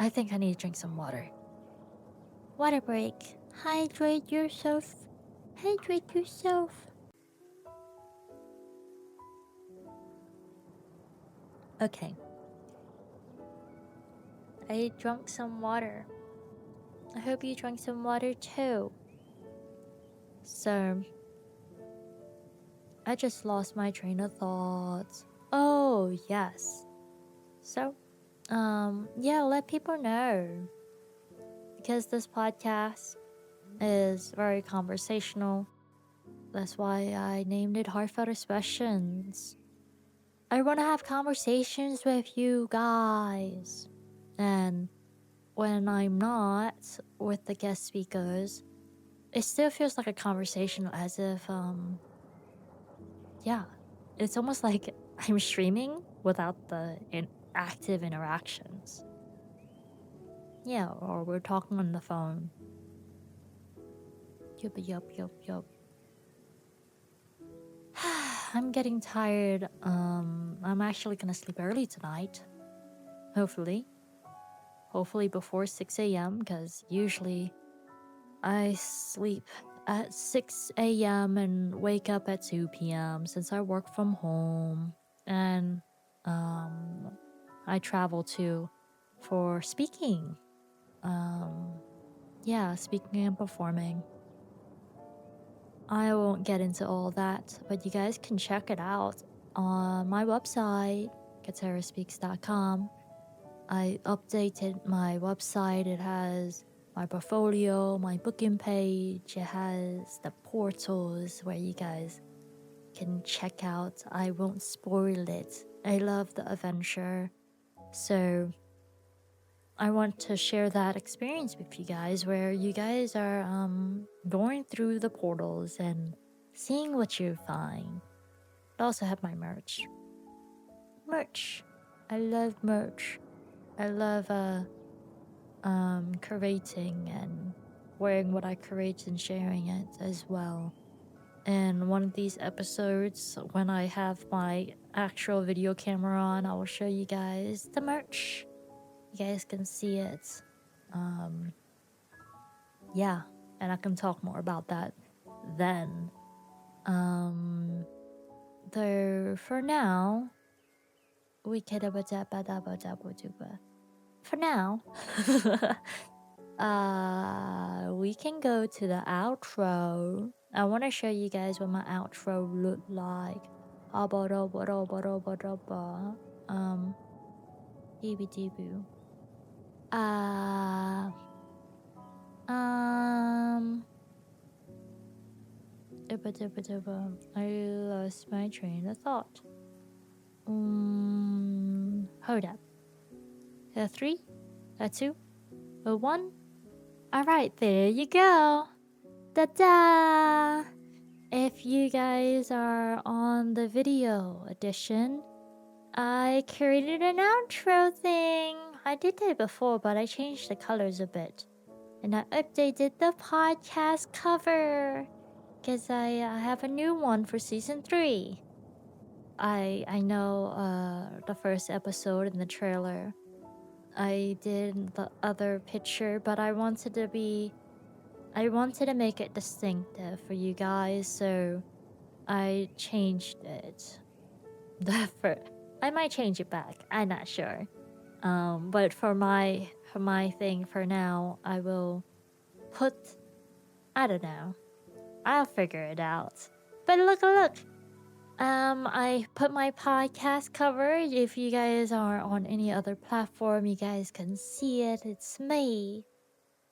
I think I need to drink some water. Water break. Hydrate yourself. Hydrate yourself. Okay. I drank some water. I hope you drank some water too. So, I just lost my train of thought. Oh, yes. So, yeah, let people know. because this podcast is very conversational. That's why I named it Heartfelt Expressions. I want to have conversations with you guys. And when I'm not with the guest speakers, it still feels like a conversation as if, yeah, it's almost like I'm streaming without the active interactions. Yeah, or we're talking on the phone. Yup. I'm getting tired. I'm actually gonna sleep early tonight. Hopefully. Hopefully before 6 a.m. because usually I sleep at 6 a.m. and wake up at 2 p.m. since I work from home. And I travel too for speaking. Yeah, speaking and performing. I won't get into all that, but you guys can check it out on my website, kateraspeaks.com. I updated my website. It has my portfolio, my booking page. It has the portals where you guys can check out. I won't spoil it. I love the adventure. So I want to share that experience with you guys where you guys are going through the portals and seeing what you find. I also have my merch. I love merch. I love curating and wearing what I create and sharing it as well. And one of these episodes, when I have my actual video camera on, I will show you guys the merch. You guys can see it. Yeah, and I can talk more about that then. Though for now, we can for now, we can go to the outro. I want to show you guys what my outro look like. Deeboo. I lost my train of thought. Hold up. A 3, a 2, a 1. Alright, there you go. Ta-da! If you guys are on the video edition, I created an outro thing. I did that before, but I changed the colors a bit. And I updated the podcast cover. Because I have a new one for season 3. I know the first episode in the trailer. I did the other picture, but I wanted to make it distinctive for you guys, so I changed it. I might change it back. I'm not sure. But for my thing for now, I will put. I don't know. I'll figure it out. But look. I put my podcast cover. If you guys are on any other platform, you guys can see it. It's me.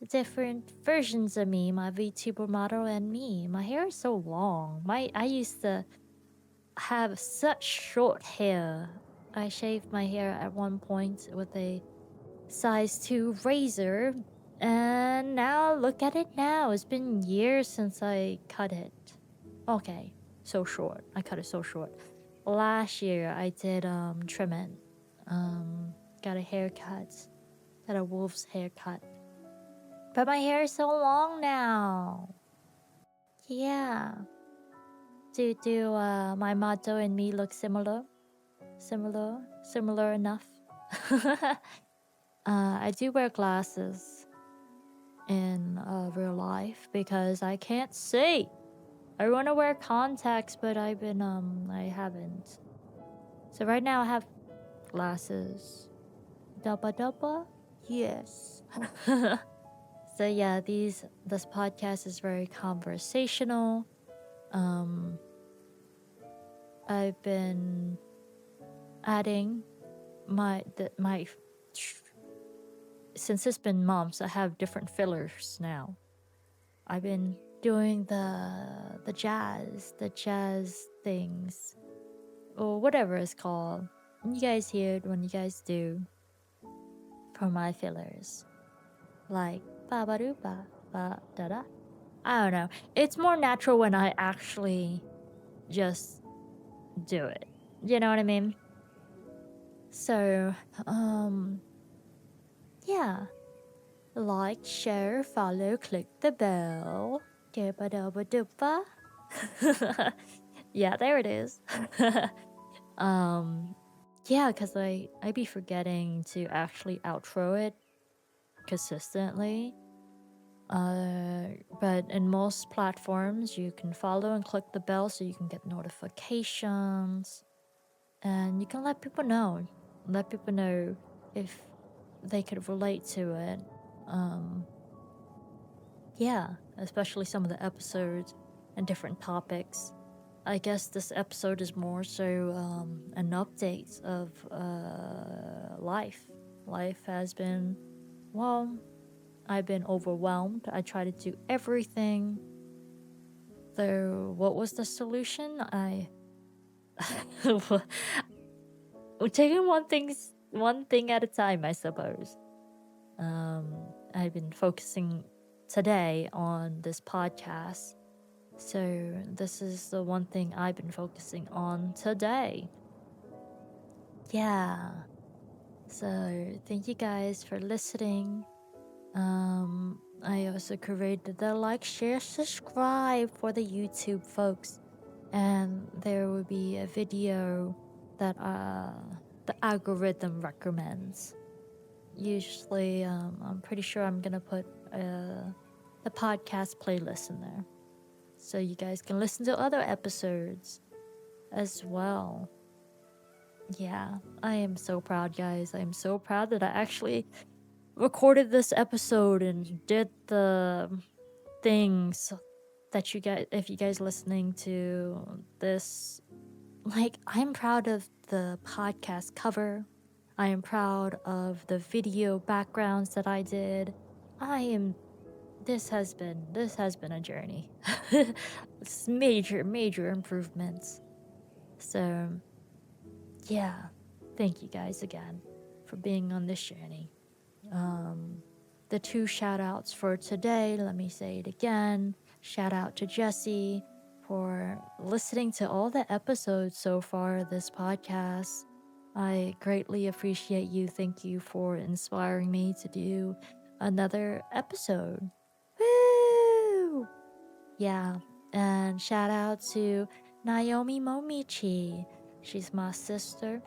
Different versions of me, my VTuber model and me. My hair is so long. I used to have such short hair. I shaved my hair at one point with a size 2 razor. And now look at it now. It's been years since I cut it. Okay, so short. I cut it so short. Last year I did trim it. Got a haircut. Got a wolf's haircut. But my hair is so long now. Yeah. Do my motto and me look similar? Similar enough. I do wear glasses in real life because I can't see. I want to wear contacts, but I haven't. So right now I have glasses. Dubba? Yes. So yeah, this podcast is very conversational. I've been adding my since it's been months, I have different fillers now. I've been doing the jazz things, or whatever it's called. And you guys hear it when you guys do for my fillers, like ba ba doo ba ba da da. I don't know. It's more natural when I actually just do it. You know what I mean? So, yeah. Like, share, follow, click the bell. Dooba dooba dooba. Yeah, there it is. Yeah, because I be forgetting to actually outro it consistently. But in most platforms, you can follow and click the bell so you can get notifications, and you can let people know. Let people know if they could relate to it. Yeah, especially some of the episodes and different topics. I guess this episode is more so an update of life. Life has been, well, I've been overwhelmed. I try to do everything. Though, what was the solution? We're taking one thing at a time, I suppose. I've been focusing today on this podcast. So this is the one thing I've been focusing on today. Yeah. So thank you guys for listening. I also created the like, share, subscribe for the YouTube folks. And there will be a video that the algorithm recommends. Usually, I'm pretty sure I'm gonna put the podcast playlist in there, so you guys can listen to other episodes as well. Yeah, I am so proud, guys. I am so proud that I actually recorded this episode and did the things that you guys, if you guys listening to this, like, I'm proud of the podcast cover. I am proud of the video backgrounds that I did. This has been a journey. It's major improvements. So yeah, thank you guys again for being on this journey. The 2 shout outs for today, let me say it again. Shout out to Jesse for listening to all the episodes so far of this podcast. I greatly appreciate you. Thank you for inspiring me to do another episode. Woo! Yeah, and shout out to Naomi Momichi. She's my sister,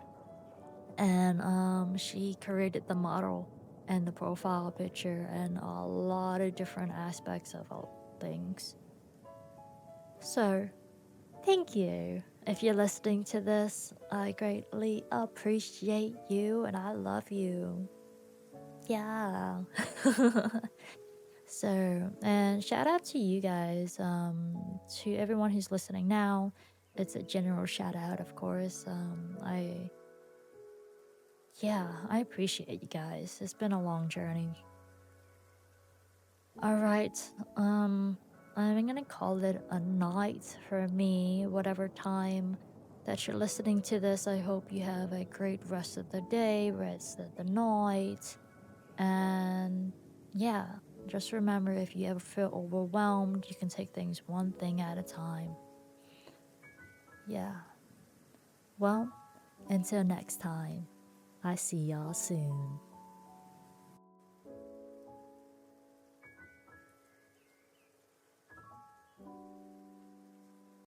and she created the model and the profile picture and a lot of different aspects of all things. So, thank you. If you're listening to this, I greatly appreciate you and I love you. Yeah. So, and shout out to you guys, to everyone who's listening now. It's a general shout out, of course. I appreciate you guys. It's been a long journey. All right. I'm gonna call it a night for me. Whatever time that you're listening to this, I hope you have a great rest of the day, rest of the night, and yeah. Just remember, if you ever feel overwhelmed, you can take things one thing at a time. Yeah. Well, until next time, I see y'all soon.